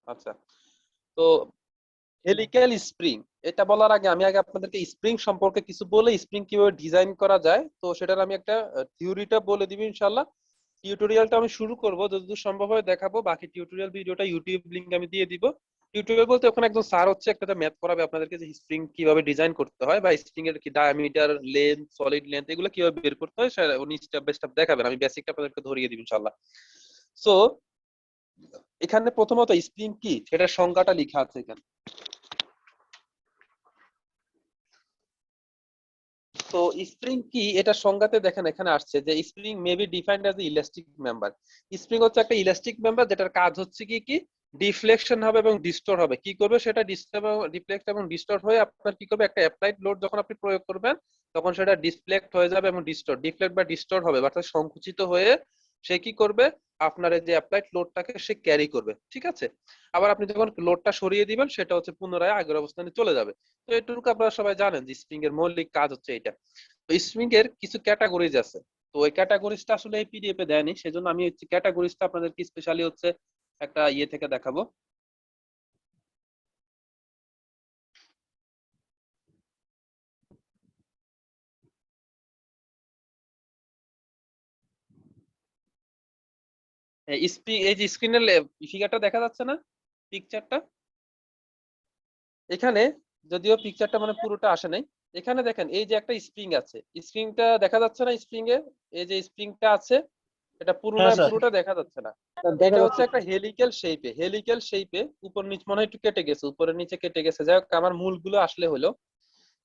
আচ্ছা, তো helical spring এটা বলার আগে আমি আপনাদেরকে স্প্রিং সম্পর্কে কিছু বলে স্প্রিং কিভাবে ডিজাইন করা যায় তো সেটার আমি একটা থিওরিটা বলে দিব ইনশাল্লাহ। টিউটোরিয়ালটা আমি শুরু করব, যতদূর সম্ভব হয় দেখাবো, বাকি টিউটোরিয়াল ভিডিওটা ইউটিউব লিংক আমি দিয়ে দিব। টিউটোরিয়াল বলতে ওখানে একজন স্যার হচ্ছে একটা ম্যাথ করাবে আপনাদেরকে, যে স্প্রিং কিভাবে ডিজাইন করতে হয় বা স্প্রিং এর কি ডায়ামিটার, লেন্থ, সলিড লেন্থ এগুলো কিভাবে বের করতে হয় সেটা উনি স্টেপ বাই স্টেপ দেখাবেন। আমি বেসিকটা আপনাদেরকে ধরিয়ে দিব ইনশাল্লাহ। সো এখানে প্রথমত স্প্রিং কি সেটার সংজ্ঞাটা লেখা আছে এখানে। তো স্প্রিং কি এটা সংজ্ঞাতে দেখেন এখানে আসছে যে spring may be defined as elastic member. Spring হচ্ছে একটা ইলাস্টিক মেম্বার যেটার কাজ হচ্ছে কি কি ডিফ্লেকশন হবে এবং ডিস্টোর হবে। কি করবে সেটা ডিফ্লেক্ট এবং ডিস্টোর হয়ে আপনার কি করবে, একটা অ্যাপ্লাইড লোড যখন আপনি প্রয়োগ করবেন তখন সেটা ডিসপ্লেক্ট হয়ে যাবে এবং ডিফ্লেক্ট বা ডিস্টোর হবে, অর্থাৎ সংকুচিত হয়ে সে কি করবে, আপনার এই যে অ্যাপ্লাইড লোডটাকে সে ক্যারি করবে। ঠিক আছে, আবার আপনি যখন লোডটা সরিয়ে দিবেন সেটা হচ্ছে পুনরায় আগের অবস্থানে চলে যাবে। তো এটুকু আপনারা সবাই জানেন যে স্প্রিং এর মৌলিক কাজ হচ্ছে এটা। তো স্প্রিং এর কিছু ক্যাটাগরিজ আছে, তো ওই ক্যাটাগরিজটা আসলে এই পিডিএফ এ দেয়নি, সেজন্য আমি হচ্ছে ক্যাটাগরিজটা আপনাদেরকে স্পেশালি হচ্ছে একটা ইয়ে থেকে দেখাবো। স্প্রিং এই যে স্ক্রিনের ফিগারটা দেখা যাচ্ছে না, পিকচারটা এখানে, যদিও পিকচারটা মানে পুরোটা আসে নাই। এখানে দেখেন এই যে একটা স্প্রিং আছে, স্প্রিংটা দেখা যাচ্ছে না, স্প্রিং এর এই যে স্প্রিংটা আছে এটা হ্যাঁ স্যার, পুরোটা দেখা যাচ্ছে না। দেখা এটা হচ্ছে যাচ্ছে। একটা হেলিক্যাল শেপে উপর নিচ মনে হয় একটু কেটে গেছে, উপরের নিচে কেটে গেছে, যাই হোক আমার মূলগুলো আসলে হলো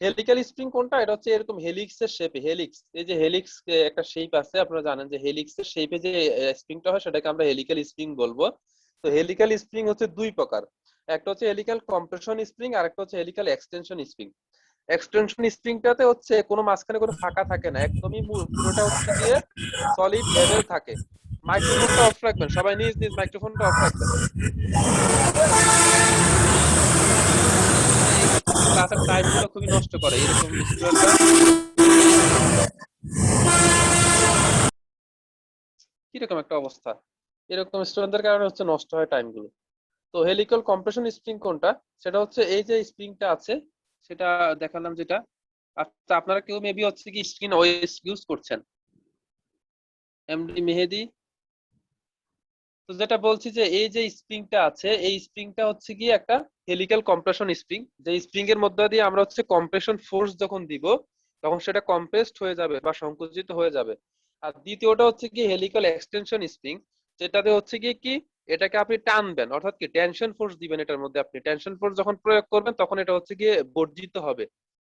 হেলিক্যাল স্প্রিং কোনটা, এটা হচ্ছে এরকম হেলিক্স এর শেপে। হেলিক্স, এই যে হেলিক্স একটা শেপ আছে, আপনারা জানেন যে হেলিক্স এর শেপে যে স্প্রিংটা হয় সেটাকে আমরা হেলিক্যাল স্প্রিং বলবো। তো হেলিক্যাল স্প্রিং হচ্ছে দুই প্রকার, একটা হচ্ছে হেলিক্যাল কম্প্রেশন স্প্রিং আর একটা হচ্ছে হেলিক্যাল এক্সটেনশন স্প্রিং। এক্সটেনশন স্প্রিংটাতে হচ্ছে কোনো মাঝখানে কোনো ফাঁকা থাকে না, একদমই পুরোটা হচ্ছে গিয়ে সলিড লেভেল থাকে। মাইক্রোফোনটা অফ রাখবেন সবাই, নিজ নিজ মাইক্রোফোনটা অফ রাখবেন। এই ক্লাসের টাইম গুলো খুবই নষ্ট করে এরকম স্টুডেন্টরা, কিরকম একটা অবস্থা, এরকম স্টুডেন্টদের কারণে হচ্ছে নষ্ট হয় টাইম গুলো। তো হেলিক্যাল কম্প্রেশন স্প্রিং কোনটা, সেটা হচ্ছে এই যে স্প্রিংটা আছে সেটা দেখালাম যেটা। আচ্ছা, আপনারা কেউ মেবি হচ্ছে কি স্ক্রিন ওএস ইউজ করছেন, এমডি মেহেদি। তো যেটা বলছি যে এই যে স্প্রিংটা আছে এই স্প্রিংটা হচ্ছে কি একটা হেলিক্যাল কম্প্রেশন স্প্রিং, যে স্প্রিং এর মধ্যে দিয়ে আমরা হচ্ছে কম্প্রেশন ফোর্স যখন দিব তখন সেটা কম্প্রেসড হয়ে যাবে বা সংকুচিত হয়ে যাবে। আর দ্বিতীয়টা হচ্ছে কি হেলিক্যাল এক্সটেনশন স্প্রিং, যেটাতে হচ্ছে কি কি এটাকে আপনি টানবেন, অর্থাৎ কি টেনশন ফোর্স দিবেন এটার মধ্যে, আপনি টেনশন ফোর্স যখন প্রয়োগ করবেন তখন এটা হচ্ছে গিয়ে বর্জিত হবে।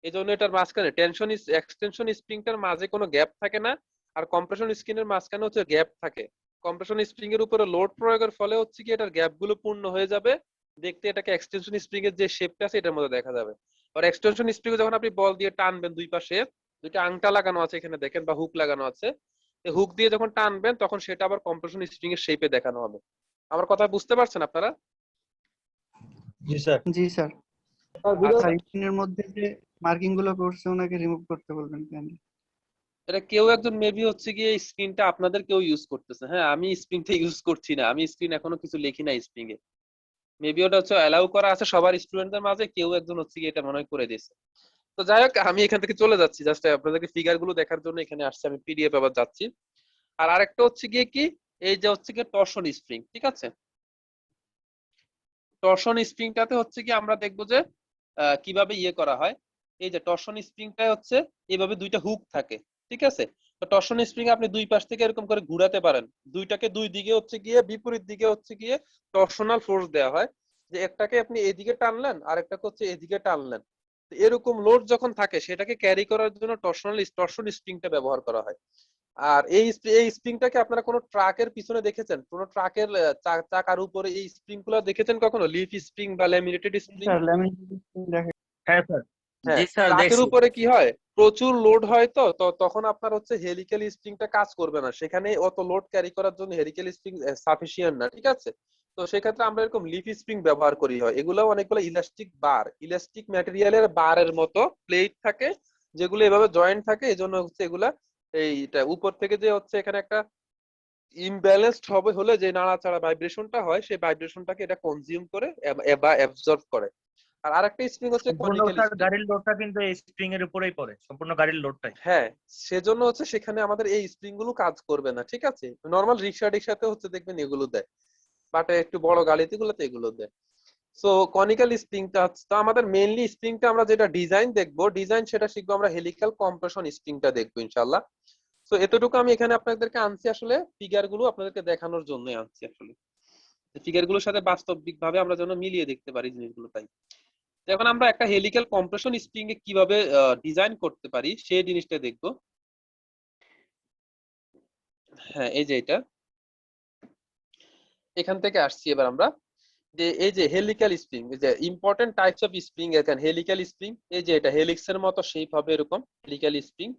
এই জন্য এটার মাঝখানে এক্সটেনশন স্প্রিংটার মাঝে কোনো গ্যাপ থাকে না, আর কম্প্রেশন স্প্রিংয়ের মাঝখানে হচ্ছে গ্যাপ থাকে। কম্প্রেশন স্প্রিং এর উপরে লোড প্রয়োগের ফলে হচ্ছে কি এটার গ্যাপ গুলো পূর্ণ হয়ে যাবে, দেখতে এটাকে এক্সটেনশন স্প্রিং এর যে শেপটা আছে এটার মধ্যে দেখা যাবে। আর এক্সটেনশন স্প্রিং যখন আপনি বল দিয়ে টানবেন, দুই পাশে দুইটা আংটা লাগানো আছে এখানে দেখেন বা হুক লাগানো আছে, হুক দিয়ে যখন টানবেন তখন সেটা আবার কম্প্রেশন স্প্রিং এর শেপে দেখানো হবে। আমার কথা বুঝতে পারছেন আপনারা? জি স্যার। জি স্যার। আচ্ছা, আর স্ক্রিনের মধ্যে যে মার্কিং গুলো করছে ওনাকে রিমুভ করতে বলবেন কেন? এটা কেউ একজন মেবি হচ্ছে গিয়ে স্ক্রিনটা আপনাদের কেউ ইউজ করতেছে। হ্যাঁ, আমি স্ক্রিনটা ইউজ করছি না, আমি স্ক্রিন এখনো কিছু লিখি না স্প্রিং এ। মেবি ওটা হচ্ছে অ্যালাউ করা আছে সবার স্টুডেন্টদের মাঝে, কেউ একজন হচ্ছে কি এটা মনে হয় করে দিয়েছে। তো যাই হোক আমি এখান থেকে চলে যাচ্ছি, জাস্ট আপনাদেরকে ফিগার গুলো দেখার জন্য এখানে আসছে, আমি পিডিএফ আবার যাচ্ছি। আর আরেকটা হচ্ছে গিয়ে কি এই যে হচ্ছে গিয়ে টরশন স্প্রিং। ঠিক আছে, টরশন স্প্রিংটাতে হচ্ছে কি আমরা দেখবো যে কিভাবে ইয়ে করা হয়। এই যে টরশন স্প্রিংটা হচ্ছে এইভাবে দুইটা হুক থাকে। ঠিক আছে, তো টরশন স্প্রিং আপনি দুই পাশ থেকে এরকম করে ঘুরাতে পারেন, দুইটাকে দুই দিকে হচ্ছে গিয়ে বিপরীত দিকে হচ্ছে গিয়ে টরশনাল ফোর্স দেওয়া হয়, যে একটাকে আপনি এদিকে টানলেন আর একটাকে হচ্ছে এদিকে টানলেন। তো এরকম লোড যখন থাকে সেটাকে ক্যারি করার জন্য টরশন স্প্রিংটা ব্যবহার করা হয়। আর এই স্প্রিংটাকে আপনারা কোনো ট্রাকের পিছনে দেখেছেন, কোনো ট্রাকের চাকার উপরে এই স্প্রিং গুলো দেখেছেন কখনো, লিফ স্প্রিং বা ল্যামিনেটেড স্প্রিং? স্যার ল্যামিনেশন দেখে। হ্যাঁ স্যার। হ্যাঁ, জি স্যার, ট্রাকের দেখছি। উপরে কি হয়, প্রচুর লোড হয়, তো তখন আপনার হচ্ছে হেলিক্যাল স্প্রিংটা কাজ করবে না, সেখানে অত লোড ক্যারি করার জন্য হেলিক্যাল স্প্রিং সাফিসিয়েন্ট না। ঠিক আছে, তো সেক্ষেত্রে আমরা এরকম লিফ স্প্রিং ব্যবহার করি হয়। এগুলো অনেকগুলো ইলাস্টিক ম্যাটেরিয়ালের বারের মতো প্লেট থাকে, যেগুলো এভাবে জয়েন্ট থাকে, এই জন্য হচ্ছে এগুলা এইটা উপর থেকে যে হচ্ছে এখানে একটা ইমব্যালেন্সড হবে হলে যে নাড়াচাড়া ভাইব্রেশনটা হয় সেই ভাইব্রেশনটাকে এটা কনজিউম করে বা অ্যাবজর্ব করে। আর আরেকটা স্প্রিং হচ্ছে সম্পূর্ণ কনিক্যাল স্যার স্প্রিং। গাড়ির লোডটা কিন্তু এই স্প্রিং এর উপরেই পড়ে, সম্পূর্ণ গাড়ির লোডটাই। হ্যাঁ, সেজন্য হচ্ছে সেখানে আমাদের এই স্প্রিং গুলো কাজ করবে না, ঠিক আছে। নর্মাল রিক্সা টিক্সাতে হচ্ছে দেখবেন এগুলো দেয়, বাট একটু বড় গাড়িতে গুলোতে এগুলো দেয়। সো কনিক্যাল স্প্রিংটা হচ্ছে, তো আমাদের মেইনলি স্প্রিংটা আমরা যেটা ডিজাইন দেখবো, ডিজাইন সেটা শিখবো আমরা হেলিক্যাল কম্প্রেশন স্প্রিংটা দেখবো ইনশাআল্লাহ। তো এতটুকু আমি এখানে আপনাদেরকে আনছি আসলে ফিগার গুলো আপনাদেরকে দেখানোর জন্যই আনছি আসলে, ফিগার গুলোর সাথে বাস্তবিক ভাবে আমরা যেন মিলিয়ে দেখতে পারি জিনিসগুলো। তাই তো এখন আমরা একটা হেলিক্যাল কম্প্রেশন স্প্রিং এ কিভাবে ডিজাইন করতে পারি সেই জিনিসটা দেখবো। হ্যাঁ, এই যে এটা এখান থেকে আসছি এবার আমরা, যে এই যে হেলিক্যাল স্প্রিং, এই যে ইম্পর্টেন্ট টাইপস অফ স্প্রিং, এখানে হেলিক্যাল স্প্রিং, এই যে এটা হেলিক্সের মতো শেপ হবে এরকম হেলিক্যাল স্প্রিং।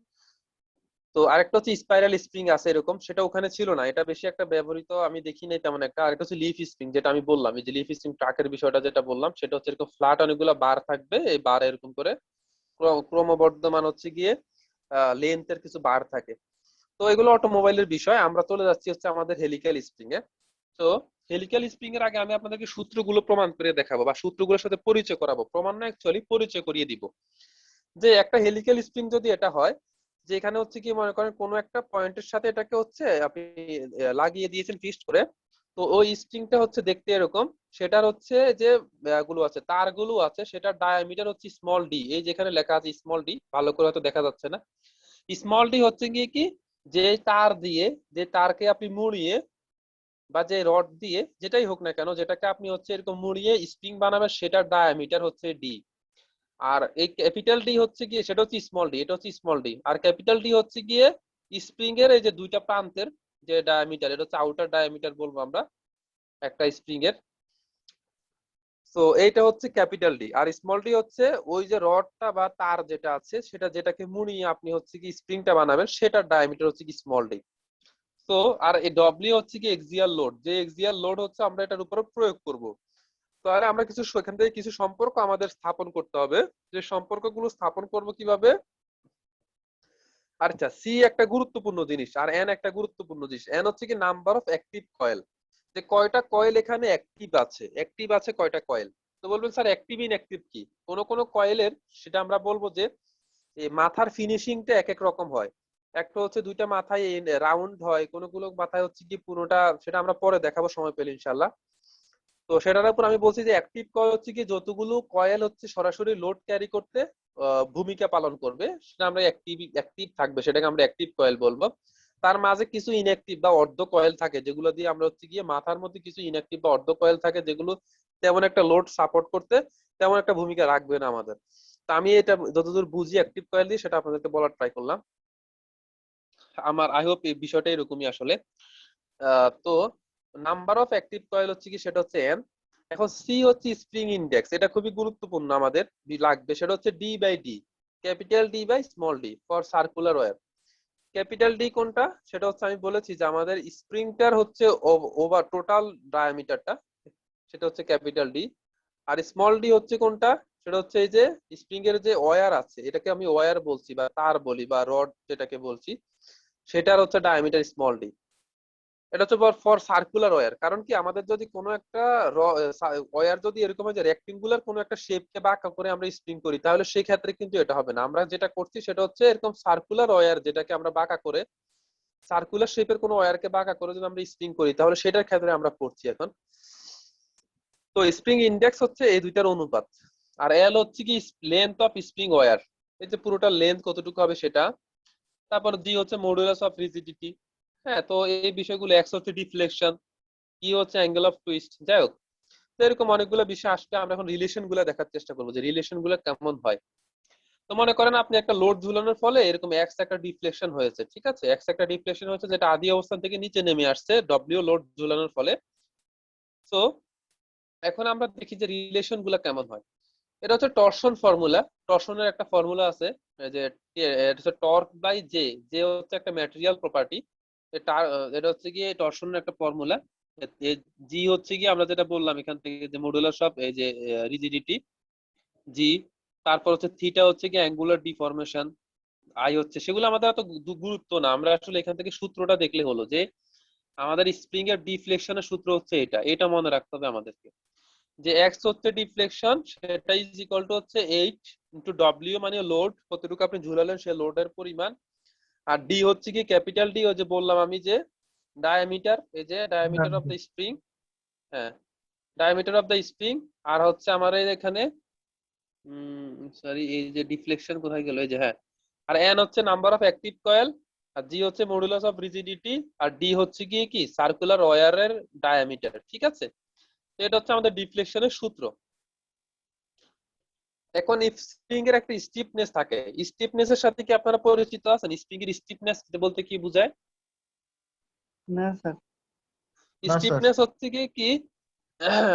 তো আরেকটা হচ্ছে স্পাইরাল স্প্রিং আছে এরকম, সেটা ওখানে ছিল না, এটা বেশি একটা ব্যবহৃত আমি দেখি নাই তেমন একটা। আরেকটা হচ্ছে লিফ স্প্রিং, যেটা আমি বললাম, এই যে লিফ স্প্রিং ট্রাকের বিষয়টা যেটা বললাম, সেটা হচ্ছে এরকম ফ্ল্যাট অনেকগুলো বার থাকবে, এই বার এরকম করে ক্রমবর্ধমান হচ্ছে গিয়ে লেন্থের কিছু বার থাকে। তো এগুলো অটোমোবাইলের বিষয়, আমরা চলে যাচ্ছি হচ্ছে আমাদের হেলিক্যাল স্প্রিং এ। তো হেলিক্যাল স্প্রিং এর আগে আমি আপনাদেরকে সূত্রগুলো প্রমাণ করে দেখাবো, বা সূত্রগুলোর সাথে পরিচয় করাবো, প্রমাণ না অ্যাকচুয়ালি পরিচয় করিয়ে দিব। যে একটা হেলিক্যাল স্প্রিং যদি এটা হয়, যে এখানে হচ্ছে কি মনে করেন কোনো একটা পয়েন্টের সাথে এটাকে হচ্ছে আপনি লাগিয়ে দিয়েছেন ফিক্সড করে, তো ওই স্প্রিংটা হচ্ছে দেখতে এরকম, সেটার হচ্ছে যে গুলো আছে তারগুলো আছে, সেটার ডায়ামিটার হচ্ছে স্মল ডি, এই যেখানে লেখা আছে স্মল ডি, ভালো করে হয়তো দেখা যাচ্ছে না। স্মল ডি হচ্ছে গিয়ে কি, যে তার দিয়ে, যে তারকে আপনি মুড়িয়ে বা যে রড দিয়ে যেটাই হোক না কেন, যেটাকে আপনি হচ্ছে এরকম মুড়িয়ে স্প্রিং বানাবেন, সেটার ডায়ামিটার হচ্ছে ডি। আর এই ক্যাপিটাল ডি হচ্ছে গিয়ে, সেটা হচ্ছে স্মল ডি, এটা হচ্ছে স্মল ডি। আর ক্যাপিটাল ডি হচ্ছে গিয়ে স্প্রিং এর এই যে দুইটা প্রান্তের যে ডায়ামিটার, এটা হচ্ছে আউটার ডায়ামিটার বলবো আমরা একটা স্প্রিং এর। তো এইটা হচ্ছে ক্যাপিটাল ডি। আর স্মল ডি হচ্ছে ওই যে রডটা বা তার যেটা আছে, সেটা যেটাকে মুড়িয়ে আপনি হচ্ছে কি স্প্রিংটা বানাবেন, সেটার ডায়ামিটার হচ্ছে কি স্মল ডি। তো আর এই ডব্লিউ হচ্ছে কি এক্সিয়াল লোড, যে এক্সিয়াল লোড হচ্ছে আমরা এটার উপরে প্রয়োগ করব। তাহলে আমরা কিছু সেখান থেকে কিছু সম্পর্ক আমাদের স্থাপন করতে হবে, যে সম্পর্কগুলো স্থাপন করব কিভাবে। আচ্ছা, সি একটা গুরুত্বপূর্ণ জিনিস আর এন একটা গুরুত্বপূর্ণ জিনিস। এন হচ্ছে কি নাম্বার অফ অ্যাক্টিভ কয়েল, যে কয়টা কয়েল এখানে অ্যাক্টিভ আছে, অ্যাক্টিভ আছে কয়টা কয়েল। তো বলবেন স্যার অ্যাক্টিভ ইনঅ্যাক্টিভ কি, কোন কোন কয়েলের সেটা আমরা বলবো যে এই মাথার ফিনিশিংটা এক এক রকম হয়। একটা হচ্ছে দুইটা মাথায় রাউন্ড হয়, কোনগুলো মাথায় হচ্ছে কি পুরোটা, সেটা আমরা পরে দেখাবো সময় পেলে ইনশাল্লাহ। তো সেটার উপর আমি বলছি যে অ্যাক্টিভ কয়েল হচ্ছে কি যতগুলো কয়েল হচ্ছে সরাসরি লোড ক্যারি করতে ভূমিকা পালন করবে, সেটা আমরা অ্যাক্টিভ অ্যাক্টিভ থাকবে, সেটাকে আমরা অ্যাক্টিভ কয়েল বলবো। তার মাঝে কিছু ইনঅ্যাক্টিভ বা অর্ধ কয়েল থাকে, যেগুলো দিয়ে আমরা হচ্ছে গিয়ে মাথার মধ্যে কিছু ইনঅ্যাক্টিভ বা অর্ধ কয়েল থাকে, যেগুলো তেমন একটা লোড সাপোর্ট করতে তেমন একটা ভূমিকা রাখবে না আমাদের। তো আমি এটা যতদূর বুঝি অ্যাক্টিভ কয়েল দিয়ে, সেটা আপনাদেরকে বলার ট্রাই করলাম। আমার আই হোপ এই বিষয়টা এরকমই আসলে। তো নাম্বার অফ অ্যাক্টিভ কয়েল হচ্ছে কি, সেটা হচ্ছে এন। এখন সি হচ্ছে স্প্রিং ইন্ডেক্স, এটা খুবই গুরুত্বপূর্ণ আমাদের লাগবে, সেটা হচ্ছে D by D, capital D by small D for circular wire. Capital D কোনটা, সেটা হচ্ছে আমি বলেছি যে আমাদের স্প্রিংটার হচ্ছে ওভার টোটাল ডায়ামিটারটা, সেটা হচ্ছে ক্যাপিটাল ডি। আর স্মল ডি হচ্ছে কোনটা, সেটা হচ্ছে এই যে স্প্রিং এর যে ওয়্যার আছে, এটাকে আমি ওয়্যার বলছি বা তার বলি বা রড যেটাকে বলছি, সেটার হচ্ছে ডায়ামিটার স্মল ডি। এটা হচ্ছে ফর সার্কুলার ওয়্যার, কারণ কি আমাদের যদি কোনো একটা ওয়্যার যদি এরকম হয় যে রেক্টেঙ্গুলার কোনো একটা শেপকে বাঁকা করে আমরা স্প্রিং করি, তাহলে সেই ক্ষেত্রে কিন্তু এটা হবে না। আমরা যেটা করছি সেটা হচ্ছে এরকম সার্কুলার ওয়্যার, যেটাকে আমরা বাঁকা করে সার্কুলার শেপের কোনো ওয়্যারকে বাঁকা করে যদি আমরা স্প্রিং করি, তাহলে সেটার ক্ষেত্রে আমরা করছি এখন। তো স্প্রিং ইন্ডেক্স হচ্ছে এই দুইটার অনুপাত। আর এল হচ্ছে কি লেন্থ অফ স্প্রিং ওয়্যার, এই যে পুরোটা লেন্থ কতটুকু হবে সেটা। তারপর জি হচ্ছে মডুলাস অফ রিজিডিটি। হ্যাঁ, তো এই বিষয়গুলো, এক্স হচ্ছে ডিফ্লেকশন, কি হচ্ছে অ্যাঙ্গেল অফ টুইস্ট, যাই হোক। তো এরকম অনেকগুলো বিষয় আসবে, আমরা এখন রিলেশন গুলো দেখার চেষ্টা করবো যে রিলেশন গুলো কেমন হয়। তো মনে করেন আপনি একটা লোড ঝুলানোর ফলে এরকম এক্স একটা ডিফ্লেকশন হয়েছে, ঠিক আছে, এক্স একটা ডিফ্লেকশন হয়েছে, যেটা আদি অবস্থান থেকে নিচে নেমে আসছে ডব্লিউ লোড ঝুলানোর ফলে। তো এখন আমরা দেখি যে রিলেশন গুলা কেমন হয়। এটা হচ্ছে টরশন ফর্মুলা, টরশনের একটা ফর্মুলা আছে, এই যে এটা হচ্ছে টর্ক বাই জে, যে হচ্ছে একটা ম্যাটেরিয়াল প্রপার্টি। এটা হচ্ছে গিয়ে টরশনের একটা ফর্মুলা। জি হচ্ছে গিয়ে আমরা যেটা বললাম এখান থেকে, যে মডুলাস অফ এই যে রিজিডিটি, জি। তারপর হচ্ছে থিটা হচ্ছে গিয়ে অ্যাঙ্গুলার ডিফরমেশন, আই হচ্ছে, সেগুলো আমাদের এত গুরুত্ব না, আমরা আসলে এখান থেকে সূত্রটা দেখলে হলো যে আমাদের স্প্রিং এর ডিফ্লেকশনের সূত্র হচ্ছে এটা, এটা মনে রাখতে হবে আমাদেরকে, যে এক্স হচ্ছে ডিফ্লেকশন, সেটা ইজ ইকুয়াল টু হচ্ছে এইচ ইন্টু ডব্লিউ মানে লোড, কতটুকু আপনি ঝুলালেন সে লোডের পরিমাণ, আর ডি হচ্ছে কি ক্যাপিটাল ডি, ওই যে বললাম আমি যে ডায়ামিটার, এই যে ডায়ামিটার অফ দ্য স্প্রিং, হ্যাঁ ডায়ামিটার অফ দ্য স্প্রিং, আর হচ্ছে আমার এই এখানে সরি এই যে ডিফ্লেকশন কোথায় গেল, এই যে হ্যাঁ, আর এন হচ্ছে নাম্বার অফ অ্যাক্টিভ কয়েল, আর জি হচ্ছে মডুলাস অফ রিজিডিটি, আর ডি হচ্ছে গিয়ে কি সার্কুলার ওয়্যারের ডায়ামিটার। ঠিক আছে, তো এটা হচ্ছে আমাদের ডিফ্লেকশনের সূত্র। এখন স্প্রিং এর একটা স্টিফনেস থাকে, স্টিফনেস এর সাথে কি আপনারা পরিচিত আছেন? স্প্রিং এর স্টিফনেস বলতে কি বোঝায়? না স্যার। না স্যার। স্টিফনেস হচ্ছে কি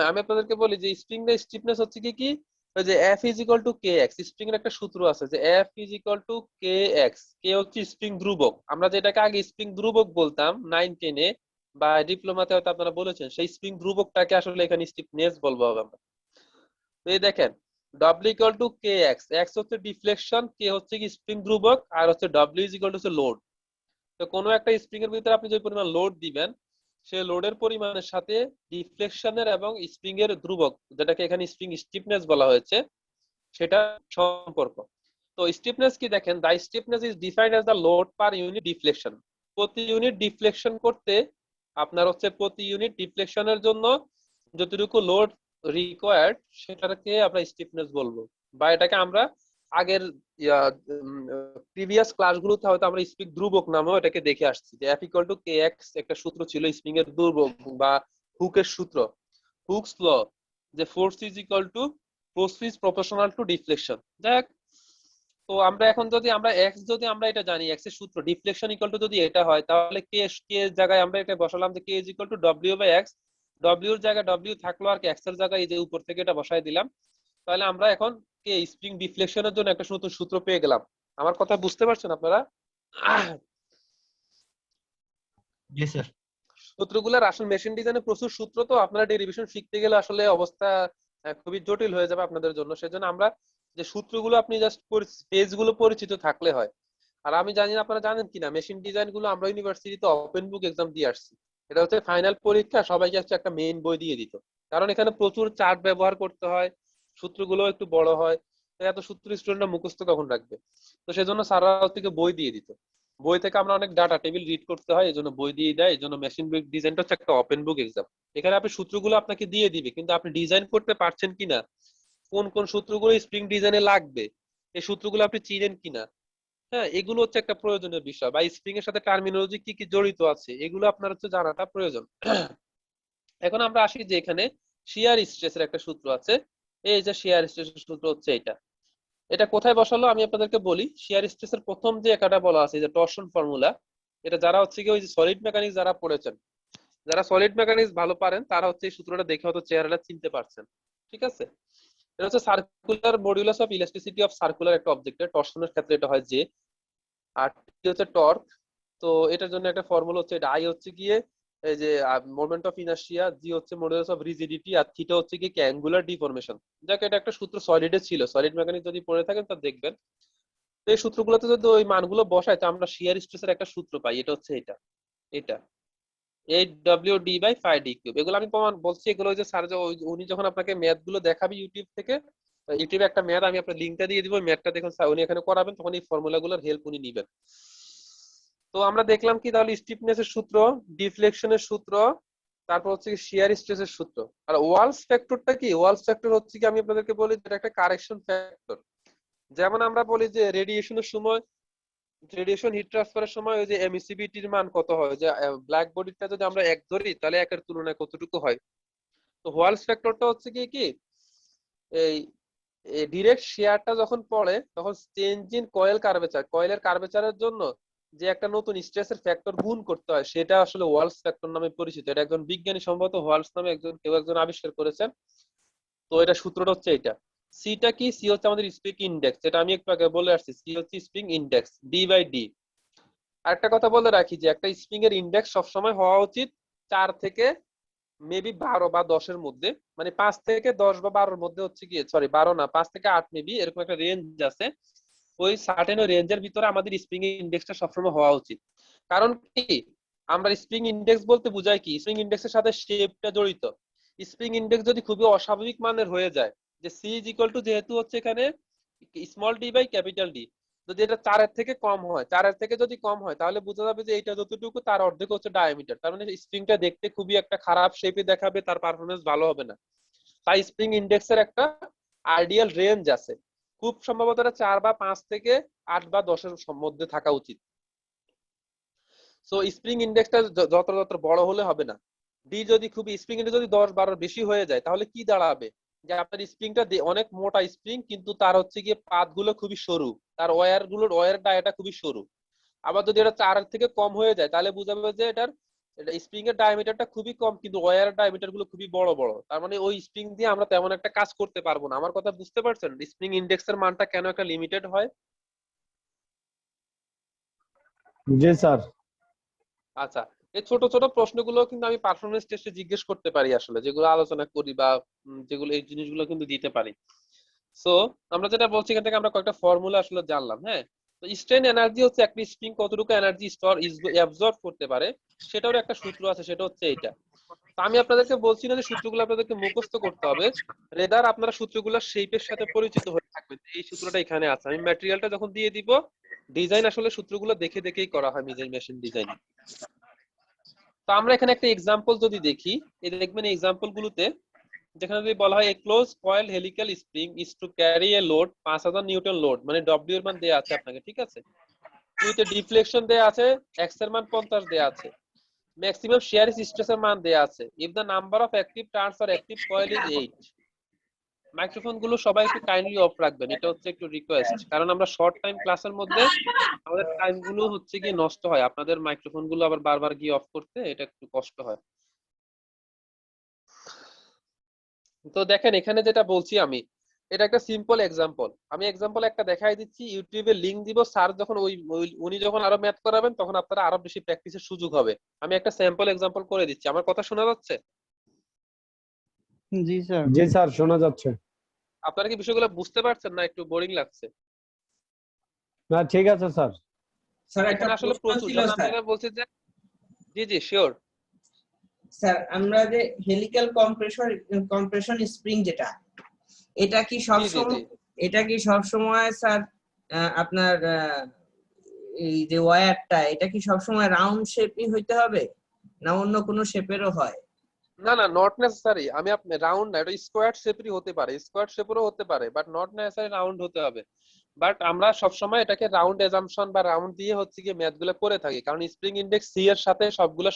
আমি আপনাদেরকে বলি যে স্প্রিং এর স্টিফনেস হচ্ছে কি ওই যে F is equal to K X, spring এর একটা সূত্র আছে যে F is equal to K X, K হচ্ছে স্প্রিং ধ্রুবক, আমরা যেটাকে আগে স্প্রিং ধ্রুবক বলতাম 9-10 বা ডিপ্লোমাতে হয়তো আপনারা বলেছেন, সেই স্প্রিং ধ্রুবকটাকে আসলে এখানে স্টিফনেস বলবো আমরা। তো এই দেখেন W equal to K x, x হচ্ছে ডিফ্লেকশন, কে হচ্ছে কি স্প্রিং ধ্রুবক, আর হচ্ছে ডব্লিউ ইজ ইকুয়াল টু হচ্ছে লোড। তো কোনো একটা স্প্রিং এর ভিতরে আপনি যে পরিমাণ লোড দিবেন, সেই লোডের পরিমাণের সাথে ডিফ্লেকশনের এবং স্প্রিং এর ধ্রুবক, যেটাকে এখানে স্প্রিং স্টিফনেস বলা হয়েছে, সেটা সম্পর্ক। তো স্টিফনেস কি দেখেন, the stiffness is defined as the load per unit deflection. প্রতি ইউনিট ডিফ্লেকশন করতে আপনার হচ্ছে প্রতি ইউনিট ডিফ্লেকশনের জন্য যতটুকু লোড রিকোয়ার্ড, সেটাকে আমরা স্টিফনেস বলবো, বা এটাকে আমরা আগের প্রিভিয়াস ক্লাসগুলোতে হয়তো আমরা স্প্রিং ধ্রুবক নামেও এটাকে দেখে আসছি, যে F equal to K x একটা সূত্র ছিল স্প্রিং এর ধ্রুবক বা হুকের সূত্র, হুকস ল, যে force is equal to force is proportional to deflection. দেখ, তো আমরা এখন যদি আমরা এক্স যদি আমরা এটা জানি, এক্স এর সূত্র ডিফ্লেকশন ইকুয়াল টু যদি এটা হয়, তাহলে কে কে এর জায়গায় আমরা এটা বসালাম যে K is equal to W by X, W এর জায়গায় ডব্লিউ থাকলো, আর এক্স এর জায়গায় এই যে উপর থেকে এটা বসাই দিলাম, তাহলে আমরা এখন কে স্প্রিং ডিফ্লেকশনের জন্য একটা নতুন সূত্র পেয়ে গেলাম। আমার কথা বুঝতে পারছেন আপনারা? জি স্যার। সূত্রগুলোর আসলে মেশিন ডিজাইনে প্রচুর সূত্র, তো আপনারা ডেরিভেশন শিখতে গেলে আসলে অবস্থা খুবই জটিল হয়ে যাবে আপনাদের জন্য। সেজন্য আমরা যে সূত্রগুলো আপনি জাস্ট পেজগুলো পরিচিত থাকলে হয়। আর আমি জানি না আপনারা জানেন কিনা, মেশিন ডিজাইন গুলো আমরা ইউনিভার্সিটিতে ওপেন বুক এক্সাম দিয়ে আসছি। এটা হচ্ছে ফাইনাল পরীক্ষা, সবাইকে হচ্ছে একটা মেইন বই দিয়ে দিত, কারণ এখানে প্রচুর চার্ট ব্যবহার করতে হয়, সূত্রগুলো একটু বড় হয়, তো এত সূত্র স্টুডেন্টরা মুখস্থ কখন রাখবে। তো সেজন্য স্যাররা থেকে বই দিয়ে দিত, বই থেকে আমরা অনেক ডাটা টেবিল রিড করতে হয়, এই জন্য বই দিয়ে দেয়। এই জন্য মেশিন বুক ডিজাইনটা হচ্ছে একটা ওপেন বুক এক্সাম। এখানে আপনি সূত্রগুলো আপনাকে দিয়ে দিবে, কিন্তু আপনি ডিজাইন করতে পারছেন কিনা, কোন কোন সূত্রগুলো স্প্রিং ডিজাইনে লাগবে, এই সূত্রগুলো আপনি চিনেন কিনা, হ্যাঁ এগুলো হচ্ছে একটা প্রয়োজনীয় বিষয়, বা স্প্রিং এর সাথে টার্মিনোলজি কি কি জড়িত আছে, এগুলো আপনার হচ্ছে জানাটা প্রয়োজন। এখন আমরা আসি যে এখানে শিয়ার স্ট্রেসের একটা সূত্র আছে, এই যে শিয়ার স্ট্রেসের সূত্র হচ্ছে এটা, এটা কোথায় বসালো আমি আপনাদেরকে বলি। শিয়ার স্ট্রেসের প্রথম যে একাটা বলা আছে, যে টরশন ফর্মুলা, এটা যারা হচ্ছে কি ওই যে সলিড মেকানিক্স যারা পড়েছেন, যারা সলিড মেকানিক্স ভালো পারেন, তারা হচ্ছে এই সূত্রটা দেখে হয়তো চেহারাটা চিনতে পারছেন। ঠিক আছে, এটা হচ্ছে circular modulus of elasticity of circular একটা অবজেক্টের, টরশনের ক্ষেত্রে এটা হয় যে, আর টি হচ্ছে টর্ক। তো এটার জন্য একটা ফর্মুলা হচ্ছে, এটা আই হচ্ছে গিয়ে এই যে মোমেন্ট অফ ইনার্শিয়া, জি হচ্ছে মডুলাস অফ রিজিডিটি, আর থিটা হচ্ছে গিয়ে অ্যাঙ্গুলার ডিফরমেশন। যাক, এটা একটা সূত্র সলিডে ছিল, সলিড মেকানিক্স যদি পড়ে থাকেন তা দেখবেন। তো এই সূত্রগুলোতে যদি ওই মানগুলো বসাই, তো আমরা শিয়ার স্ট্রেসের একটা সূত্র পাই, এটা হচ্ছে এটা, এটা 8 WD/5D3। এগুলো আমি প্রমাণ বলছি, এগুলো ওই যে স্যার উনি যখন আপনাকে ম্যাথ গুলো দেখাবে ইউটিউব থেকে, ইউটিউবে একটা ম্যাথ আমি আপনার লিঙ্কটা দিয়ে দিব, ম্যাথটা দেখুন উনি এখানে করাবেন, তখন এই ফর্মুলা গুলোর হেল্প উনি নিবেন। তো আমরা দেখলাম কি, তাহলে স্টিফনেস এর সূত্র, ডিফ্লেকশনের সূত্র, তারপর হচ্ছে শিয়ার স্ট্রেসের সূত্র। আর ওয়ালস ফ্যাক্টরটা কি, ওয়ালস ফ্যাক্টর হচ্ছে কি আমি আপনাদেরকে বলি, এটা একটা কারেকশন ফ্যাক্টর। যেমন আমরা বলি যে রেডিয়েশনের সময়, রেডিয়েশন হিট ট্রান্সফারের সময় ওই যে এমিসিভিটির মান কত হয়, যে ব্ল্যাক বডিটা যদি আমরা 1 ধরি, তাহলে 1 এর তুলনায় কতটুকু হয়। তো ওয়ালস ফ্যাক্টরটা হচ্ছে কি কি এই ডিরেক্ট শেয়ারটা যখন পড়ে, তখন চেঞ্জ ইন কয়েল কার্ভেচার, কয়েলের কার্ভেচারের জন্য যে একটা নতুন স্ট্রেসের ফ্যাক্টর গুণ করতে হয়, সেটা আসলে ওয়ালস ফ্যাক্টর নামে পরিচিত। এটা একজন বিজ্ঞানী সম্ভবত ওয়ালস নামে কেউ একজন আবিষ্কার করেছেন। তো এটা সূত্রটা হচ্ছে এটা। সিটা কি, সি হচ্ছে আমাদের স্প্রিং ইন্ডেক্স, যেটা আমি একটু আগে বলে আসছি, সি হচ্ছে স্প্রিং ইন্ডেক্স, ডি/ডি। আরেকটা কথা বলে রাখি, যে একটা স্প্রিং এর ইন্ডেক্স সবসময় হওয়া উচিত 4 থেকে মেবি 12 বা 10 এর মধ্যে, মানে 5 থেকে 10 বা 12 এর মধ্যে হচ্ছে গিয়ে, সরি 12 না, 5 থেকে 8 মেবি, এরকম একটা রেঞ্জ আছে। ওই সার্টেন রেঞ্জের ভিতরে আমাদের স্প্রিং এর ইন্ডেক্সটা সবসময় হওয়া উচিত। কারণ কি, আমরা স্প্রিং ইন্ডেক্স বলতে বুঝাই কি, স্প্রিং ইন্ডেক্সের সাথে শেপটা জড়িত। স্প্রিং ইন্ডেক্স যদি খুবই অস্বাভাবিক মানের হয়ে যায়, যে সি ইজ ইকুয়াল টু, যেহেতু হচ্ছে এখানে small D by capital D, যদি এটা 4-এর থেকে কম হয়, 4-এর থেকে যদি কম হয়, তাহলে বোঝা যাবে যে এটা যতটুকু তার অর্ধেক হচ্ছে ডায়ামিটার। তার মানে স্প্রিংটা দেখতে খুবই একটা খারাপ শেপে দেখাবে, তার পারফরমেন্স ভালো হবে না। তাই স্প্রিং ইন্ডেক্সের একটা আইডিয়াল রেঞ্জ আছে, খুব সম্ভবত এটা 4 বা 5 থেকে 8 বা 10-এর মধ্যে থাকা উচিত। সো স্প্রিং ইন্ডেক্সটা যত যত বড় হলে হবে না। ডি যদি খুবই, স্প্রিং ইন্ডেক্স যদি 10-12 বেশি হয়ে যায়, তাহলে কি দাঁড়াবে, যে আপনার স্প্রিংটা অনেক মোটা স্প্রিং, কিন্তু তার হচ্ছে গিয়ে পাত গুলো খুবই সরু, তার ওয়্যার ডায়াটা খুবই সরু। আবার যদি এটা 4-এর থেকে কম হয়ে যায়, তাহলে বোঝাবে যে এটার স্প্রিং এর ডায়ামিটারটা খুবই কম, কিন্তু ওয়্যার ডায়ামিটার গুলো খুবই বড় বড়। তার মানে ওই স্প্রিং দিয়ে আমরা তেমন একটা কাজ করতে পারবো না। আমার কথা বুঝতে পারছেন, স্প্রিং ইন্ডেক্সের মানটা কেন একটা লিমিটেড হয়? জি স্যার। আচ্ছা, এই ছোট ছোট প্রশ্নগুলো কিন্তু আমি পারফরমেন্স টেস্টে জিজ্ঞেস করতে পারি আসলে, যেগুলো আলোচনা করি বা যেগুলো এই জিনিসগুলো কিন্তু দিতে পারি। সো আমরা যেটা বলছি, এখান থেকে আমরা কয়েকটা ফর্মুলা আসলে জানলাম। হ্যাঁ, তো স্ট্রেন এনার্জি হচ্ছে একটা স্প্রিং কতটুকু এনার্জি স্টোর অ্যাবজর্ব করতে পারে, সেটারও একটা সূত্র আছে, সেটা হচ্ছে এইটা। তো আমি আপনাদেরকে বলছি না যে সূত্রগুলো আপনাদেরকে মুখস্থ করতে হবে, রেদার আপনারা সূত্রগুলোর শেপের সাথে পরিচিত হয়ে থাকবেন। এই সূত্রটা এখানে আছে, আমি ম্যাটেরিয়ালটা যখন দিয়ে দিব, ডিজাইন আসলে সূত্রগুলো দেখে দেখেই করা হয় নিজের মেশিন ডিজাইন। তো আমরা এখানে একটা এক্সাম্পল যদি দেখি, এই দেখবেন এক্সাম্পল গুলোতে যেখানে যদি বলা হয়, a close coil helical spring is to carry a load 5000 newton load, মানে ডব্লিউ এর মান দেয়া আছে আপনাকে, ঠিক আছে, উইথ এ ডিফ্লেকশন দেয়া আছে, এক্স এর মান 50 দেয়া আছে, ম্যাক্সিমাম শিয়ার স্ট্রেস এর মান দেয়া আছে, if the number of active turns or active coil is 8। Microphone গুলো সবাই একটু কাইন্ডলি অফ রাখবেন, এটা হচ্ছে একটু রিকোয়েস্ট, কারণ আমরা শর্ট টাইম ক্লাসের মধ্যে আমাদের টাইম গুলো হচ্ছে গিয়ে নষ্ট হয়, আপনাদের মাইক্রোফোন গুলো আবার বারবার গিয়ে অফ করতে এটা একটু কষ্ট হয়। তো দেখেন এখানে যেটা বলছি আমি, এটা একটা সিম্পল এক্সাম্পল, আমি এক্সাম্পল একটা দেখাই দিচ্ছি, ইউটিউবে লিংক দিব, স্যার যখন উনি যখন আরো ম্যাথ করাবেন, তখন আপনারা আরো বেশি প্র্যাকটিসের সুযোগ হবে। আমি একটা স্যাম্পল এক্সাম্পল করে দিচ্ছি, আমার কথা শোনা যাচ্ছে? জি স্যার। জি স্যার, শোনা যাচ্ছে। আপনারা কি বিষয়গুলো বুঝতে পারছেন না একটু বোরিং লাগছে? না ঠিক আছে স্যার। স্যার একটা এখানে আসলে প্রশ্ন প্রচুর, ছিল যেমন আমি স্যার। এখানে বলছি যে, জি জি শিওর। স্যার আমরা যে হেলিক্যাল কম্প্রেশন স্প্রিং যেটা, এটা কি জি জি সবসময়, জি এটা কি সবসময় স্যার আপনার এই যে ওয়্যারটা, এটা কি সবসময় রাউন্ড শেপই হইতে হবে না অন্য কোনো শেপেরও হয়? না না, নট নেসেসারি। আমি আপনি রাউন্ড না, এটা স্কোয়ার শেপেরই হতে পারে, স্কোয়ার শেপেরও হতে পারে, বাট নট নেসেসারি রাউন্ড হতে হবে। বাট আমরা সবসময় এটাকে রাউন্ড এজাম্পশন বা রাউন্ড দিয়ে হচ্ছে গিয়ে ম্যাথ গুলো করে থাকি, কারণ স্প্রিং ইন্ডেক্স সি এর সাথে সবগুলো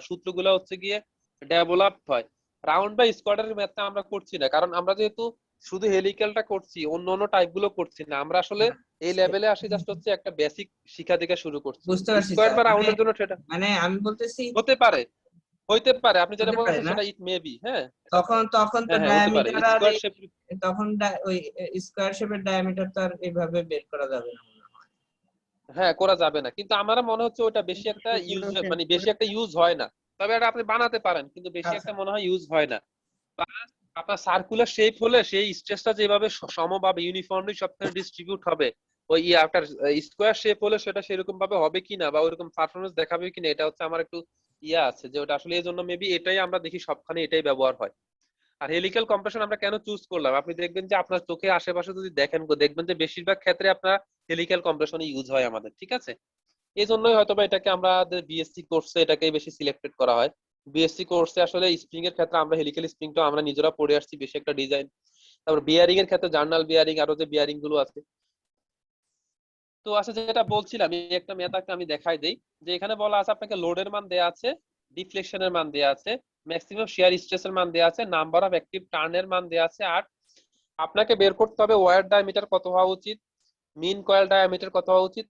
সূত্রগুলো হচ্ছে গিয়ে ডেভেলপ হয়। রাউন্ড বা স্কোয়ারের ম্যাথটা আমরা করছি না, কারণ আমরা যেহেতু শুধু হেলিক্যালটা করছি, অন্য অন্য টাইপ গুলো করছি না, আমরা আসলে এই লেভেলে আসি জাস্ট হচ্ছে একটা বেসিক শিক্ষা থেকে শুরু করছি। বুঝতে পারছি স্কোয়ার স্যার, বা মানে রাউন্ডের জন্য সেটা মানে আমি বলতেছি হতে পারে, হইতে পারে, আপনি যেটা হতে পারে বলছেন না, সেটা ইট মে বি। হ্যাঁ তখন তখন তো হ্যাঁ হ্যাঁ হতে পারে ডায়ামিটার আর স্কোয়ার শেপ। তখন ওই স্কোয়ার শেপের ডায়ামিটার তো আর এইভাবে বের করা যাবে না মনে হয়। হ্যাঁ করা যাবে না, কিন্তু আমার মনে হচ্ছে ওটা বেশি একটা ইউজ, মানে বেশি একটা ইউজ হয় না। তবে এটা আপনি বানাতে পারেন, কিন্তু বেশি আচ্ছা একটা মনে হয় ইউজ হয় না। বা আপনার সার্কুলার শেপ হলে সেই স্ট্রেসটা যেভাবে সমভাবে ইউনিফর্মলি সবখানে ডিস্ট্রিবিউট হবে, ওই আপনার স্কোয়ার শেপ হলে সেটা সেরকম ভাবে হবে কিনা বা ওইরকম পারফরমেন্স দেখাবে কিনা, এটা হচ্ছে আমার একটু আছে, যে ওটা আসলে এই জন্য মেবি এটাই আমরা দেখি সবখানে এটাই ব্যবহার হয়। আর হেলিক্যাল কম্প্রেশন আমরা কেন চুজ করলাম, আপনি দেখবেন যে আপনার চোখে আশেপাশে যদি দেখেন, দেখবেন যে বেশিরভাগ ক্ষেত্রে আপনার হেলিক্যাল কম্প্রেশন ইউজ হয় আমাদের, ঠিক আছে। এই জন্যই হয়তোবা এটাকে আমাদের বিএসসি কোর্সে এটাকে বেশি সিলেক্টেড করা হয়। বিএসসি কোর্সে আসলে স্প্রিং এর ক্ষেত্রে আমরা হেলিক্যাল স্প্রিংটা আমরা নিজেরা পড়ে আসছি, বেশি একটা ডিজাইন। তারপর বিয়ারিং এর ক্ষেত্রে জার্নাল বিয়ারিং, আরো যে বিয়ারিং গুলো আছে। তো আসলে যেটা বলছিলাম, এই একটা মেথাডকে আমি দেখাই দেই, যে এখানে বলা আছে আপনাকে লোডের মান দেয়া আছে, ডিফ্লেকশনের মান দেয়া আছে, ম্যাক্সিমাম শিয়ার স্ট্রেসের মান দেয়া আছে, নাম্বার অফ অ্যাক্টিভ টার্নের মান দেয়া আছে, আর আপনাকে বের করতে হবে ওয়্যার ডায়ামিটার কত হওয়া উচিত, মিন কয়েল ডায়ামিটার কত হওয়া উচিত,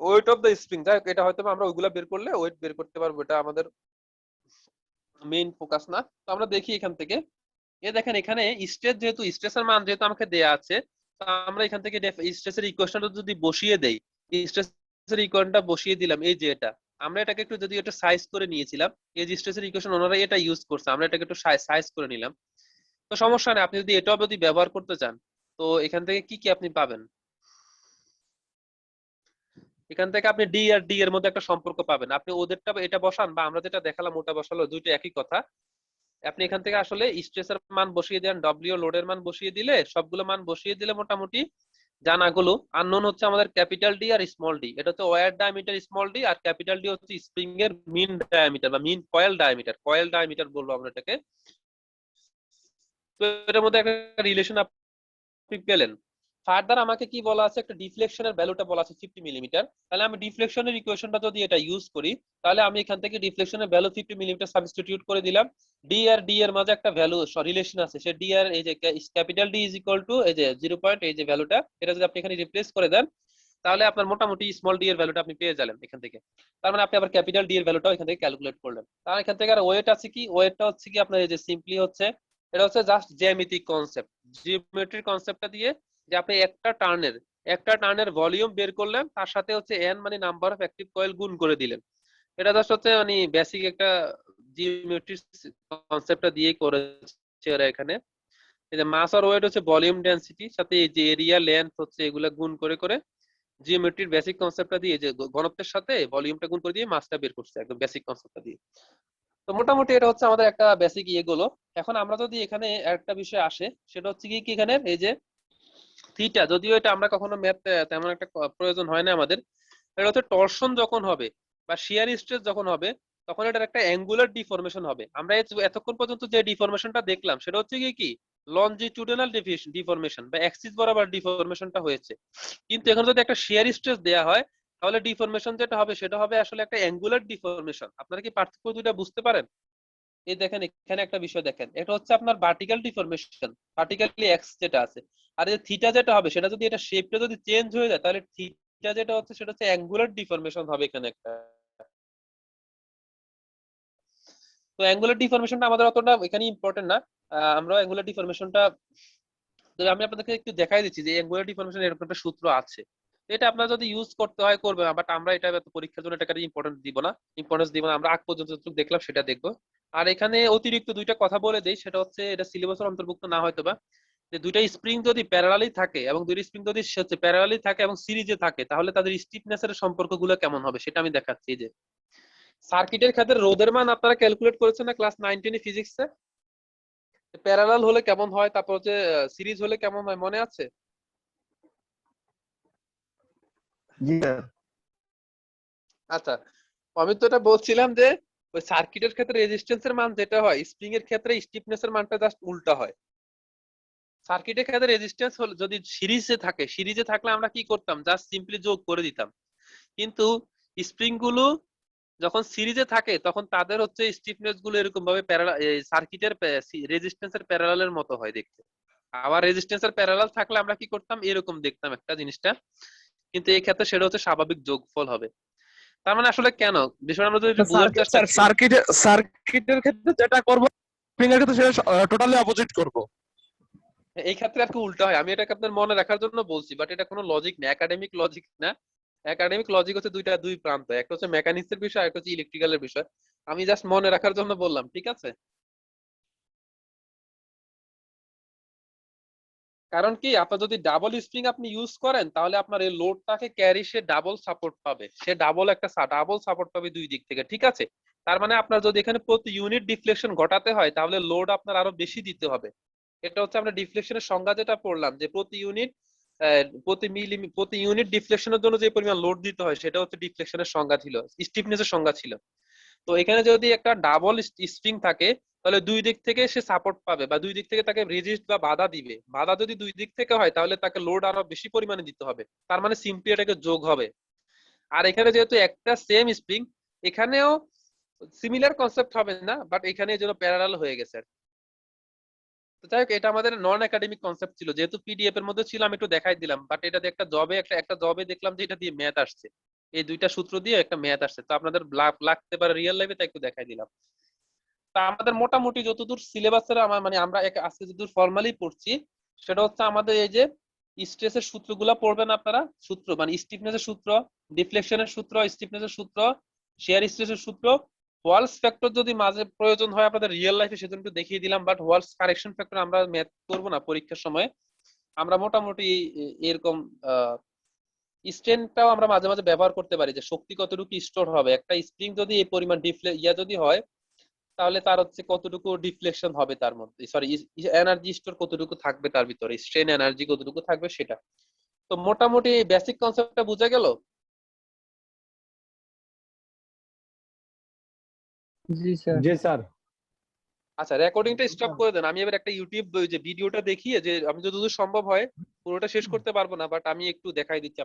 ওয়েট অফ দ্য স্প্রিং। যাই হোক, এটা হয়তো আমরা ওইগুলা বের করলে ওয়েট বের করতে পারবো, এটা আমাদের মেইন ফোকাস না। তো আমরা দেখি এখান থেকে, দেখেন এখানে স্ট্রেস, যেহেতু স্ট্রেসের মান যেহেতু আমাকে দেয়া আছে, তো আমরা এখান থেকে স্ট্রেসের ইকুয়েশনটা যদি বসিয়ে দেই, স্ট্রেসের ইকুয়েশনটা বসিয়ে দিলাম, এই যে এটা, আমরা এটাকে একটু যদি এটা সাইজ করে নিয়েছিলাম, এই যে স্ট্রেসের ইকুয়েশন ওনারা এটা ইউজ করছে, আমরা এটাকে একটু সাইজ করে নিলাম। তো সমস্যা নেই, আপনি যদি এটাও যদি ব্যবহার করতে চান, তো এখান থেকে কি কি আপনি পাবেন। এখান থেকে আপনি ডি আর ডি এর মধ্যে একটা সম্পর্ক পাবেন। আপনি ওদেরটা এটা বসান বা আমরা যেটা দেখালাম ওটা বসালো, দুইটা একই কথা। আপনি এখান থেকে আসলে স্ট্রেসের মান বসিয়ে দেন, ডব্লিউ লোডের মান বসিয়ে দিলে, সবগুলো মান বসিয়ে দিলে মোটামুটি জানাগুলো আননোন হচ্ছে আমাদের ক্যাপিটাল ডি আর স্মল ডি। এটা হচ্ছে ওয়্যার ডায়ামিটার স্মল ডি, আর ক্যাপিটাল ডি হচ্ছে স্প্রিং এর মিন ডায়ামিটার বা মিন কয়েল ডায়ামিটার বলবো আমরা এটাকে। তো এটার মধ্যে একটা রিলেশন আপনি পেলেন। ফার্দার আমাকে কি বলা আছে, একটা ডিফ্লেকশনের ভ্যালুটা বলা আছে 50 মিলিমিটার। তাহলে আমি ডিফ্লেকশনের ইকুয়েশনটা যদি এটা ইউজ করি, তাহলে আমি এখান থেকে ডিফ্লেকশনের ভ্যালু 50 মিলিমিটার সাবস্টিটিউট করে দিলাম। ডি আর ডি এর মাঝে একটা ভ্যালু রিলেশন আছে, সে ডি আর এই যে capital D is equal two এই যে 0 পয়েন্ট, এই যে ভ্যালুটা, এটা যদি আপনি এখানে রিপ্লেস করে দেন, তাহলে আপনার মোটামুটি স্মল ডি এর ভ্যালুটা আপনি পেয়ে যাবেন এখান থেকে। তার মানে আপনি আবার ক্যাপিটাল ডি এর ভ্যালুটাও এখান থেকে ক্যালকুলেট করলেন। তার এখান থেকে আর ওয়েট আছে কি, ওয়েটটা হচ্ছে কি আপনার এই যে সিম্পলি হচ্ছে, এটা হচ্ছে জাস্ট জ্যামিতিক কনসেপ্ট, জিওমেট্রিক কনসেপ্টটা দিয়ে যে আপনি একটা টার্নের ভলিউম বের করলেন, তার সাথে হচ্ছে এন মানে নাম্বার অফ অ্যাক্টিভ কয়েল গুণ করে দিলেন। এটা জাস্ট হচ্ছে মানে বেসিক একটা জিওমেট্রিক কনসেপ্টটা দিয়েই করেছে এরা এখানে। এই যে মাস আর ওয়েট হচ্ছে ভলিউম ডেনসিটি, সাথে এই যে এরিয়া লেন্থ হচ্ছে এগুলা গুণ করে করে জিওমেট্রির বেসিক কনসেপ্টটা দিয়ে, যে ঘনত্বের সাথে ভলিউমটা গুণ করে দিয়ে মাসটা বের করছে একদম বেসিক কনসেপ্টটা দিয়ে। তো মোটামুটি এটা হচ্ছে আমাদের একটা বেসিক ইয়েগুলো। এখন আমরা যদি এখানে একটা বিষয় আসে, সেটা হচ্ছে কি এখানে এই যে থিটা, যদিও এটা আমরা কখনো ম্যাথ তেমন একটা প্রয়োজন হয় না আমাদের। এটা হচ্ছে টরশন যখন হবে বা শিয়ার স্ট্রেস যখন হবে, তখন এটার একটা অ্যাঙ্গুলার ডিফরমেশন হবে। আমরা এতক্ষণ পর্যন্ত যে ডিফরমেশনটা দেখলাম সেটা হচ্ছে কি লঞ্জিটিউডিনাল ডিফরমেশন বা অ্যাক্সিস বরাবর ডিফরমেশনটা হয়েছে। কিন্তু এখন যদি একটা শিয়ার স্ট্রেস দেয়া হয়, তাহলে ডিফরমেশন যেটা হবে সেটা হবে আসলে একটা অ্যাঙ্গুলার ডিফরমেশন। আপনারা কি পার্থক্য দুইটা বুঝতে পারেন? এই দেখেন এখানে একটা বিষয় দেখেন, এটা হচ্ছে আপনার ভার্টিক্যাল ডিফরমেশন, ভার্টিক্যালি এক্স যেটা আছে। আর এই থিটা যেটা হবে, সেটা যদি এটা শেপটা যদি চেঞ্জ হয়ে যায়, তাহলে থিটা যেটা হচ্ছে সেটা হচ্ছে অ্যাঙ্গুলার ডিফরমেশন হবে এখানে একটা। তো অ্যাঙ্গুলার ডিফরমেশনটা আমাদের অতটা এখানে ইম্পর্টেন্ট না। আমরা অ্যাঙ্গুলার ডিফরমেশনটা, তবে আমি আপনাদেরকে একটু দেখাই দিচ্ছি যে অ্যাঙ্গুলার ডিফরমেশন এরকম একটা সূত্র আছে। এটা আপনার যদি ইউজ করতে হয় করবে না, বাট আমরা এটা পরীক্ষার জন্য এটাকে ইম্পর্টেন্স দিব না, আমরা আগ পর্যন্ত যতটুকু দেখলাম সেটা দেখবো। আর এখানে অতিরিক্ত দুইটা কথা বলে দেই, সেটা হচ্ছে এটা সিলেবাসের অন্তর্ভুক্ত না হয়তো বা, যে দুইটা স্প্রিং যদি প্যারালালি থাকে এবং দুইটা স্প্রিং যদি প্যারালালি থাকে এবং সিরিজে থাকে, তাহলে তাদের স্টিফনেসের সম্পর্কগুলো কেমন হবে সেটা আমি দেখাচ্ছি। এই যে সার্কিটের ক্ষেত্রে রোধের মান আপনারা ক্যালকুলেট করেছেন না ক্লাস 9-10 ফিজিক্সে? প্যারালাল হলে কেমন হয়, তারপর হচ্ছে সিরিজ হলে কেমন হয়, মনে আছে? জি স্যার। আচ্ছা, আমি তো এটা বলছিলাম যে ওই সার্কিটের ক্ষেত্রে রেজিস্ট্যান্সের মান যেটা হয়, স্প্রিং এর ক্ষেত্রে স্টিফনেসের মানটা জাস্ট উল্টা হয়। সার্কিটের ক্ষেত্রে রেজিস্ট্যান্স হলো যদি সিরিজে থাকলে আমরা কি করতাম, জাস্ট সিম্পলি যোগ করে দিতাম। কিন্তু স্প্রিং গুলো যখন সিরিজে থাকে তখন তাদের হচ্ছে স্টিফনেস গুলো এরকম ভাবে সার্কিটের রেজিস্ট্যান্সের প্যারালালের মতো হয় দেখতে। আবার রেজিস্ট্যান্সের প্যারালাল থাকলে আমরা কি করতাম, এরকম দেখতাম একটা জিনিসটা। কিন্তু এই ক্ষেত্রে সেটা হচ্ছে স্বাভাবিক যোগফল হবে। তার মানে আসলে কেন বিষয়টা আমরা যদি একটু বোঝার চেষ্টা করি। সার্কিটের ক্ষেত্রে যেটা করব স্প্রিং এর ক্ষেত্রে সেটা টোটালি অপোজিট করব। এই ক্ষেত্রে আর কি উল্টা হয়, আমি এটাকে আপনার মনে রাখার জন্য বলছি, বাট এটা কোনো লজিক না, একাডেমিক লজিক না। একাডেমিক লজিক হচ্ছে দুই প্রান্ত, একটা হচ্ছে মেকানিক্সের বিষয়, একটা হচ্ছে ইলেকট্রিক্যালের বিষয়। আমি জাস্ট মনে রাখার জন্য বললাম, ঠিক আছে? কারণ কি আপনার যদি ডাবল স্প্রিং আপনি ইউজ করেন, তাহলে আপনার এই লোডটাকে ক্যারি সে ডাবল সাপোর্ট পাবে, সে ডাবল সাপোর্ট পাবে দুই দিক থেকে, ঠিক আছে? তার মানে আপনার যদি এখানে প্রতি ইউনিট ডিফ্লেকশন ঘটাতে হয়, তাহলে লোড আপনার আরো বেশি দিতে হবে। এটা হচ্ছে আমরা ডিফ্লেকশনের সংজ্ঞা যেটা পড়লাম, যে প্রতি ইউনিট ডিফ্লেকশনের জন্য যে পরিমাণ লোড দিতে হয়, সেটা হচ্ছে ডিফ্লেকশনের সংজ্ঞা ছিল, স্টিফনেসের সংজ্ঞা ছিল। তো এখানে যদি একটা ডাবল স্প্রিং থাকে, তাহলে দুই দিক থেকে সে সাপোর্ট পাবে বা দুই দিক থেকে তাকে রেজিস্ট বা বাধা দিবে। বাধা যদি দুই দিক থেকে হয়, তাহলে তাকে লোড আরো বেশি পরিমাণে দিতে হবে। তার মানে সিম্পলি এটাকে যোগ হবে। আর এখানে যেহেতু একটা সেম স্প্রিং, এখানেও সিমিলার কনসেপ্ট হবে না, বাট এখানে এই জন্য প্যারালাল হয়ে গেছে। তো যাই হোক, এটা আমাদের নন একাডেমিক কনসেপ্ট ছিল, যেহেতু পিডিএফ এর মধ্যে ছিল আমি একটু দেখাই দিলাম, বাট এটা দিয়ে একটা জবে দেখলাম যে এটা দিয়ে ম্যাথ আসছে, এই দুইটা সূত্র দিয়ে একটা ম্যাথ আসছে, তো আপনাদের লাগতে পারে রিয়েল লাইফে, তাই একটু দেখাই দিলাম। তা আমাদের মোটামুটি যতদূর সিলেবাসের আমার মানে আমরা আজকে যতদূর ফর্মালি পড়ছি, সেটা হচ্ছে আমাদের এই যে স্ট্রেসের সূত্রগুলা পড়বেন আপনারা, সূত্র মানে স্টিফনেসের সূত্র, ডিফ্লেকশনের সূত্র, স্টিফনেসের সূত্র, শেয়ার স্ট্রেসের সূত্র, ওয়ালস ফ্যাক্টর যদি মাঝে প্রয়োজন হয় আপনাদের রিয়েল লাইফে সেজন্য একটু দেখিয়ে দিলাম, বাট ওয়ালস কারেকশন ফ্যাক্টর আমরা ম্যাথ করবো না পরীক্ষার সময়। আমরা মোটামুটি এরকম স্ট্রেনটাও আমরা মাঝে মাঝে ব্যবহার করতে পারি যে শক্তি কতটুকু স্টোর হবে, একটা স্প্রিং যদি এই পরিমাণ যদি হয় তাহলে তার হচ্ছে কতটুকু ডিফ্লেকশন হবে তার মধ্যে, সরি এনার্জি স্টোর কতটুকু থাকবে তার ভিতরে, স্ট্রেন এনার্জি কতটুকু থাকবে সেটা। তো মোটামুটি বেসিক কনসেপ্টটা বোঝা গেল। জি স্যার। জি স্যার। আচ্ছা রেকর্ডিংটা স্টপ করে দেন, আমি এবার একটা ইউটিউব যে ভিডিওটা দেখিয়ে যে আমি যতদূর সম্ভব হয় পুরোটা শেষ করতে পারবো না, বাট আমি একটু দেখাই দিচ্ছি।